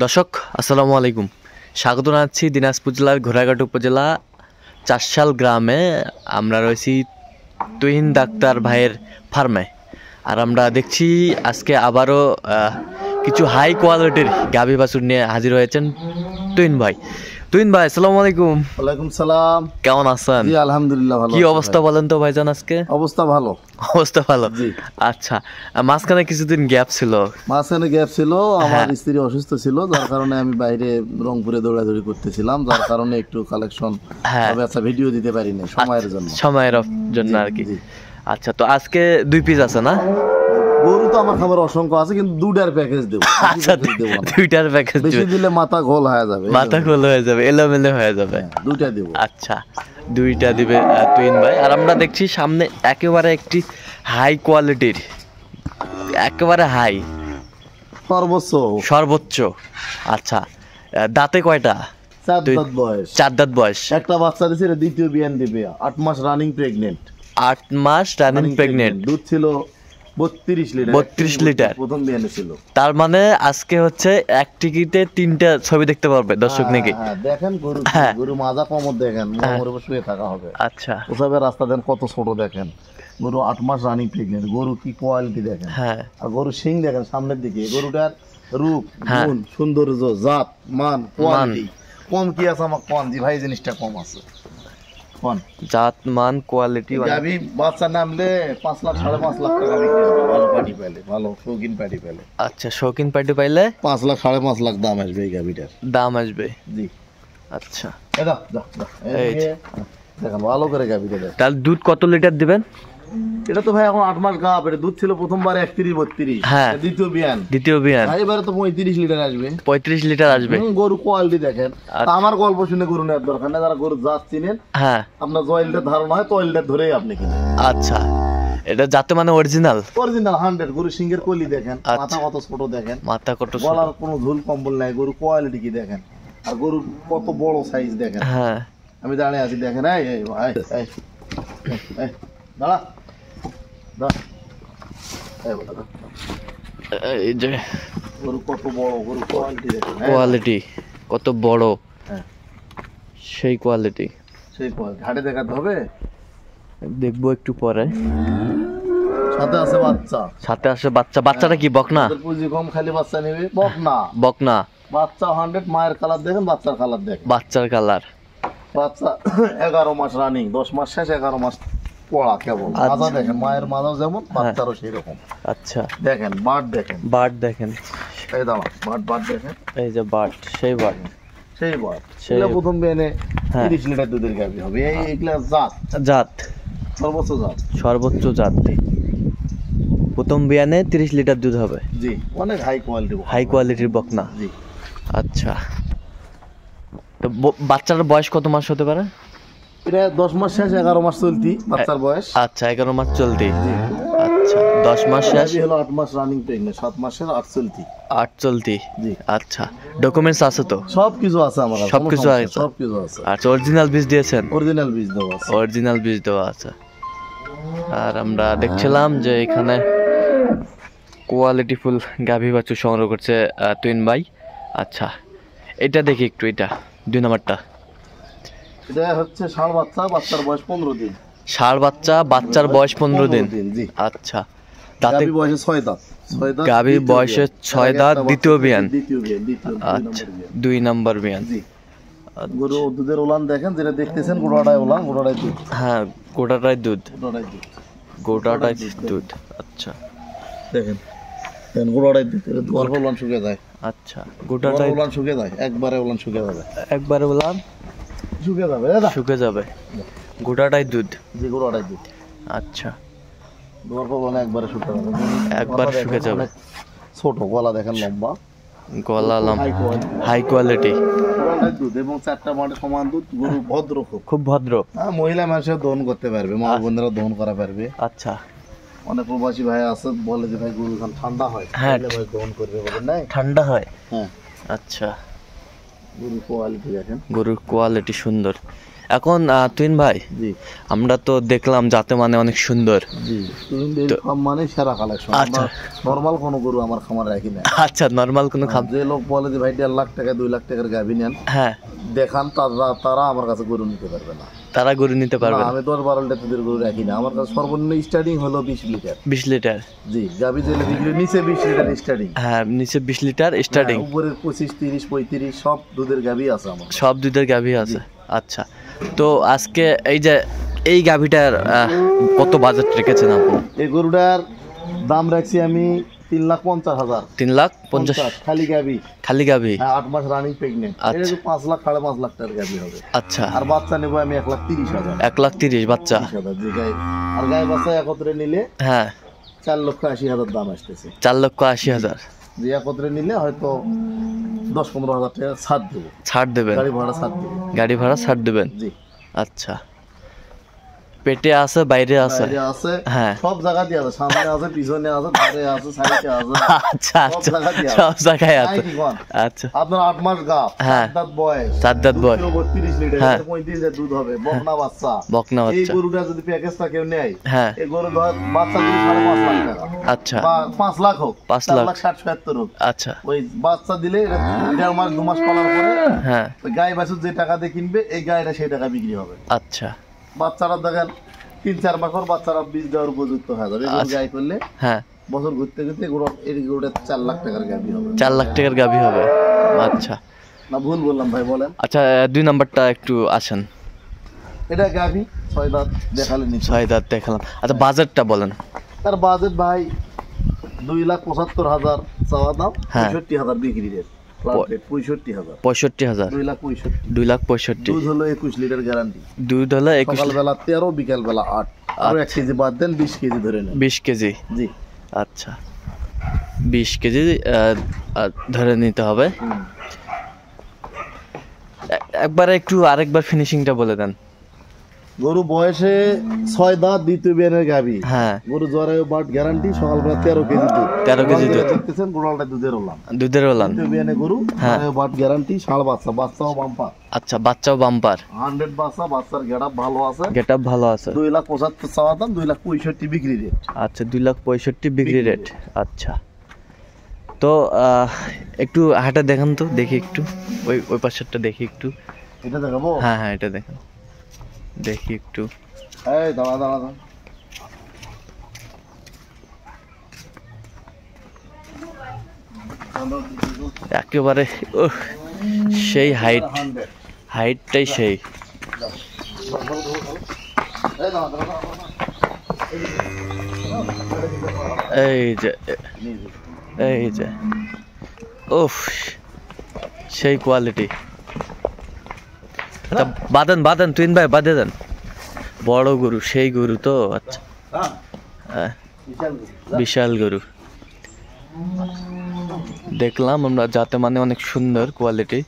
দর্শক আসসালামু আলাইকুম, স্বাগত জানাচ্ছি দিনাজপুর জেলার ঘোড়াঘাট উপজেলা চারশাল গ্রামে। আমরা রয়েছি তুহিন ডাক্তার ভাইয়ের ফার্মে। আর আমরা দেখছি আজকে আবারও কিছু হাই কোয়ালিটির গাভী বাছুর নিয়ে হাজির হয়েছেন তুহিন ভাই। তুহিন ভাই আসসালামু আলাইকুম। ওয়ালাইকুম সালাম। কেমন আছেন? জি আলহামদুলিল্লাহ ভালো। কি অবস্থা বলেন তো ভাইজান? আজকে অবস্থা ভালো। অবস্থা ভালো। জি। আচ্ছা, মাঝখানে কিছুদিন গ্যাপ ছিল। আমার স্ত্রী অসুস্থ ছিল, যার কারণে আমি বাইরে রংপুরে দৌড়াদৌড়ি করতেছিলাম, যার কারণে একটু কালেকশন আচ্ছা ভিডিও দিতে পারি না সময়ের জন্য আর কি। আচ্ছা, তো আজকে 2 পিস আছে না? গরু তো আমার খাবার অসংখ্য আছে, কিন্তু দুটার প্যাকেজ দেব। আচ্ছা, দুইটার প্যাকেজ বেশি দিলে মাথা গোল হয়ে যাবে, এলোমেলো হয়ে যাবে। দুইটা দেব। আচ্ছা, দুইটা দিবে তুহিন ভাই। আর আমরা দেখছি সামনে একেবারে একটি হাই কোয়ালিটির, একেবারে হাই সর্বোচ্চ। আচ্ছা, দাঁতে কয়টা? 4 দাঁত বয়স। 4 দাঁত বয়স। একটা বাচ্চা দিছে, দ্বিতীয় বিয়ান দিবে। 8 মাস রানিং প্রেগন্যান্ট। 8 মাস রানিং প্রেগন্যান্ট। দুধ ছিল 32 লিটার। 32 লিটার প্রথম বিয়ানে ছিল। তার মানে আজকে হচ্ছে এক টিকিটে 3টা ছবি দেখতে পারবে দর্শক নাকি? দেখেন গরু মাজা কমর দেখেন, মোর উপর শুয়ে থাকা হবে। আচ্ছা, ওসবে রাস্তা দেন কত ছোট দেখেন। গরু 8 মাস রানিং প্রেগন্যান্ট। গরু কি কোয়ালিটি দেখেন। হ্যাঁ। আর গরু সিং দেখেন সামনের দিকে। গরুটার রূপ, গুণ, সৌন্দর্য, জাত, মান, কোয়ালিটি কম কি আছে? আমার কোন জি ভাই জিনিসটা কম আছে। কোন জাত, মান, কোয়ালিটি। গাবি বাচ্চা নামলে 5 লাখ 5.5 লাখ টাকা বিক্রি হবে, ভালো পাটি পেলে, ভালো শৌখিন পাটি পেলে। আচ্ছা, শৌখিন পাটি পাইলে 5 লাখ 5.5 লাখ দাম আসবে এই গাবিটার। দাম আসবে। জি। আচ্ছা, এই দেখেন ভালো করে গাবিটা দেখেন। তাহলে দুধ কত লিটার দিবেন? এটা তো ভাই এখন 8 মাস গাব। এটা দুধ ছিল প্রথমবার 31-32। হ্যাঁ, দ্বিতীয় বিয়ান। এবারে তো 35 লিটার আসবে। 35 লিটার আসবে। গরু কোয়ালিটি দেখেন। আমার গল্প শুনে গরু নেওয়ার দরকার নেই। যারা গরু জাত চিনেন, হ্যাঁ, আপনার জয়েলটা ধারণা হয়, তয়েলটা ধরেই আপনি কিনেন। আচ্ছা, এটা যাতে মানে অরিজিনাল 100। গরু সিংহের কলি দেখেন, মাথা কত ছোট দেখেন, মাথা কত ছোট, গলার কোনো ঝুল কম্বল নাই। গরু কোয়ালিটি কি দেখেন। আর গরু কত বড় সাইজ দেখেন। হ্যাঁ, আমি দাঁড়িয়ে আছি দেখেন। দাঁড়া। এই যে গরু কত বড়, গরু কোয়ালিটি দেখেন। কোয়ালিটি কত বড়। হ্যাঁ, সেই কোয়ালিটি। ঘাটে দেখাতে হবে, দেখবো একটু পরে। সাথে আছে বাচ্চা। বাচ্চাটা কি বকনা? পুঁজি কম, খালি বাচ্চা নেবে। বকনা বাচ্চা 100। মায়ের কালার দেখেন, বাচ্চার কালার দেখেন। বাচ্চার কালার। বাচ্চা 11 মাস রানিং, 10 মাস শেষ, 11 মাস পড়া কেবল। মাজা দেখেন, মায়ের মাজাও যেমন, বাচ্চারও সেই রকম। আচ্ছা, দেখেন বাট দেখেন। এই দাঁড়া, বাট দেখেন। এই যে বাট, সেই বাট প্রথম বিয়ানে 30 লিটার দুধের গাভী হবে। এইগুলা জাত সর্বোচ্চ জাত। প্রথম বিয়ানে 30 লিটার দুধ হবে। জি, অনেক হাই কোয়ালিটির বকনা। জি। আচ্ছা, তো বাচ্চার বয়স কত মাস হতে পারে? এটা 10 মাস শেষ, 11 মাস চলতি বাচ্চার বয়স। আচ্ছা, 11 মাস চলতি। আচ্ছা, 10 মাস শেষ হলো 8 মাস রানিং প্রেগন্যান্ট, 7 মাসের 8 চলতি। জি। আচ্ছা, ডকুমেন্টস আছে তো? সবকিছু আছে আমার কাছে, সবকিছু আছে। আচ্ছা, অরিজিনাল বীজ দিয়েছেন? অরিজিনাল বীজ দেওয়া আছে। আর আমরা দেখছিলাম যে এখানে কোয়ালিটিফুল গাভী বাছুর সংগ্রহ করছে তুহিন ভাই। আচ্ছা, এটা দেখি একটু, এটা 2 নাম্বারটা। এটা হচ্ছে ষাঁড় বাচ্চা, বাচ্চার বয়স 15 দিন। ষাঁড় বাচ্চা, বাচ্চার বয়স 15 দিন। জি। আচ্ছা, দাঁতে বয়সে 6 দাঁত। গাভী বয়সে 6 দাঁত, দ্বিতীয় বিয়ান। আচ্ছা, 2 নাম্বার বিয়ান। জি। গরু দুধের ওলান দেখেন, যেটা দেখতেছেন গোটাটাই ওলান, গোটাটাই দুধ। হ্যাঁ, গোটাটাই দুধ। আচ্ছা, দেখেন গোটাটাই দুধ। গর্ভ ওলান শুকিয়ে যায়। আচ্ছা, গোটাটাই ওলান শুকিয়ে যায়, একবারে ওলান শুকিয়ে যাবে। শুকিয়ে যাবে। গোটাটাই দুধ। জি, গোটাটাই দুধ। আচ্ছা, গর্ভ ওলান একবারে শুকিয়ে যাবে, একবারে শুকিয়ে যাবে। ছোট গলা দেখেন, লম্বা গলা, হাই কোয়ালিটি দুধ, এবং 4টা মাঠে সমান দুধ। গরু ভদ্র, খুব ভদ্র। মহিলা মানুষের দহন করতে পারবে, মা বোনেরা দহন করা পারবে। আচ্ছা, অনেক প্রবাসী ভাই আছে, বলে যে ভাই গরু ঠান্ডা হয়, ভাই দহন করবে, বলেন নাই ঠান্ডা হয়। হ্যাঁ, আচ্ছা, গরুর কোয়ালিটি দেখেন, গরুর কোয়ালিটি সুন্দর। এখন তুহিন ভাই, জি আমরা তো দেখলাম জাতে মানে অনেক সুন্দর। জি, তুহিন ডেইরি ফার্ম মানে সেরা কালেকশন। আচ্ছা, নরমাল কোনো গরু আমার খামারে রাখি না। আচ্ছা, নরমাল কোনো যে লোক বলে যে ভাই 1.5 লাখ টাকা 2 লাখ টাকার গাভী নেন, হ্যাঁ, দেখান, তারা আমার কাছে গরু নিতে পারবে না। তারা গরু নিতে পারবে না। আমি 10-12 লিটার গরু রাখি না। আমার কাছে সর্বনিম্ন স্টার্টিং হলো 20 লিটার। 20 লিটার? জি, গাভী যেলে বিক্রি নিচে 20 লিটার স্টার্টিং। হ্যাঁ, নিচে 20 লিটার স্টার্টিং। উপরে 25, 30, 35 সব দুধের গাভী আছে আমার। সব দুধের গাভী আছে। আচ্ছা, তো আজকে এই গাভীটার কত বাজেট রেখেছেন আপনি? এই গরুটার দাম রাখছি আমি 3,50,000। 3,50,000 খালি গাভী? খালি গাভী। 8 মাস রানিং প্রেগনেন্ট। এটা 5 লাখ 5.5 লাখ টাকার গাভী হবে। আচ্ছা, আর বাচ্চা নেব আমি 1,30,000। 1,30,000 বাচ্চা? 30,000 জি। গাই আর গাই বাচ্চা একত্রে নিলে হ্যাঁ 4,80,000 দাম আসতেছে। 4,80,000 যে একত্রে নিলে হয়তো 10-15,000 টাকা ছাড় দেবো। ছাড় দেবেন? গাড়ি ভাড়া ছাড় দেবো। গাড়ি ভাড়া ছাড় দেবেন? জি। আচ্ছা, পেটে আছে, বাইরে আছে? বাইরে আছে, হ্যাঁ, সব জায়গাতে আছে, সামনে আছে, পিছনে আছে, ধারে আছে, সাইডে আছে। আচ্ছা আচ্ছা, সব জায়গায় আছে। আচ্ছা, আপনার 8 মাস গাব, হ্যাঁ, 7 দাঁত বয়স, 7 দাঁত বয়স, 32 লিটার, হ্যাঁ, 35 লিটার দুধ হবে, বকনা বাচ্চা। বকনা এই বাচ্চা। গরুটা যদি প্যাকেজটা কেউ নেয়, হ্যাঁ, এই গরু বাচ্চা দিলে 5.5 লাখ টাকা। আচ্ছা, বা 5 লাখ হোক, 5 লাখ, 4,60,70 হোক। আচ্ছা, ওই বাচ্চা দিলে 1.5 মাস 2 মাস পালার পরে, হ্যাঁ, ওই গাই বাছুর যে টাকা দিয়ে কিনবে, এই গাইটা সেই টাকা বিক্রি হবে। আচ্ছা, বাচ্চারা দেখেন 3-4 মাস পর বাচ্চারা বীজ দেওয়ার উপযুক্ত হয়ে যাবে। এই গাই করলে হ্যাঁ, বছর ঘুরতে ঘুরতে এই গরুটা 4 লাখ টাকার গাভী হবে। 4 লাখ টাকার গাভী হবে। আচ্ছা, না ভুল বললাম ভাই? বলেন। আচ্ছা, 2 নাম্বারটা একটু আসেন। এটা গাভী 6 দাঁত দেখালেন। 6 দাঁত দেখালাম। আচ্ছা, বাজেটটা বলেন। তার বাজেট ভাই 2,75,000 চাওয়া দাম, 65,000 বিক্রি রেট। 65,000। 65,000? 2,65,000। দুধ হলো 21 লিটার গ্যারান্টি। দুধ হলো 21? সকালবেলা 13, বিকালবেলা 8। আর 1 কেজি বাদ দেন, 20 কেজি ধরে নেন। 20 কেজি? জি। আচ্ছা, 20 কেজি ধরে নিতে হবে। একবার একটু আরেকবার ফিনিশিংটা বলে দেন। গরু বয়সে 6 দাঁত, দ্বিতীয় বিয়ানের গাভী। হ্যাঁ, গরু জরায়ু বাট গ্যারান্টি, সকালবেলা 13 কেজি দুধ। 13 কেজি দুধ দেখতেছেন, গোড়ালটা দুধের ওলান। দুধের ওলান। দ্বিতীয় বিয়ানের গরু, জরায়ু বাট গ্যারান্টি, ষাঁড় বাচ্চা, বাচ্চাও বাম্পার। আচ্ছা, বাচ্চাও বাম্পার? 100 বাচ্চা, বাচ্চার গেটআপ ভালো আছে। গেটআপ ভালো আছে। 2,75,000 চাওয়া দাম, 2,65,000 বিক্রি রেট। আচ্ছা, 2,65,000 বিক্রি রেট। আচ্ছা, তো একটু হাঁটা দেখান তো, দেখি একটু। ওই পাশেরটা দেখি একটু। এটা দেখাবো? হ্যাঁ হ্যাঁ, এটা দেখেন, দেখি একটু। এই দাঁড়া দাঁড়া দাঁড়া। একেবারে সেই হাইটটাই সেই। এই যে ওফ, সেই কোয়ালিটি। বাঁধেন বাঁধেন, তুহিন ভাই বাঁধে দেন। বড় গরু, সেই গরু তো। আচ্ছা, বিশাল গরু দেখলাম আমরা, যাতে মানে অনেক সুন্দর কোয়ালিটি।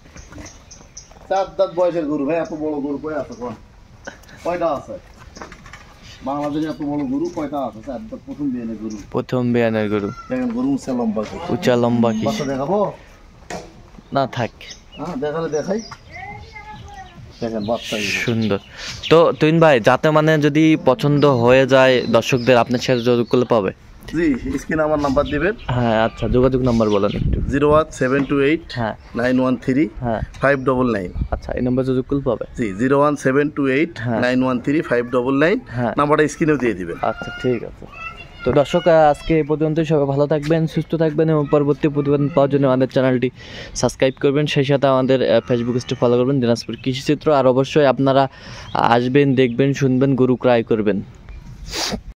4 দাঁত বয়সের গরু ভাই, এত বড় গরু কই আছে? কয়টা আছে বাংলাদেশে এত বড় গরু? কয়টা আছে? 4 দাঁত প্রথম বিয়ানের গরু। প্রথম বিয়ানের গরু। দেখেন গরু উঁচা লম্বা কি? উঁচা লম্বা কি? বাচ্চা দেখাবো? না থাক। হ্যাঁ, দেখালে দেখাই। দেখেন বাচ্চা সুন্দর। তো তুহিন ভাই, যাতে মানে যদি পছন্দ হয়ে যায় দর্শকদের, আপনার সাথে যোগাযোগ করলে পাবে? জি, স্ক্রিনে আমার নাম্বার দিবেন। হ্যাঁ, আচ্ছা, যোগাযোগ নাম্বার বলেন একটু। 01728 হ্যাঁ 913 হ্যাঁ 599। আচ্ছা, এই নাম্বার যোগাযোগ করলে পাবে? জি, 01728 হ্যাঁ 913 599। হ্যাঁ, নাম্বারটা স্ক্রিনেও দিয়ে দিবেন। আচ্ছা, ঠিক আছে। তো দর্শক, আজকে এই পর্যন্তই। সবাই ভালো থাকবেন, সুস্থ থাকবেন এবং পরবর্তী প্রতিবেদন পাওয়ার জন্য আমাদের চ্যানেলটি সাবস্ক্রাইব করবেন। সেই সাথে আমাদের ফেসবুক পেজটি ফলো করবেন, দিনাজপুর কৃষিচিত্র। আর অবশ্যই আপনারা আসবেন, দেখবেন, শুনবেন, গরু ক্রয় করবেন।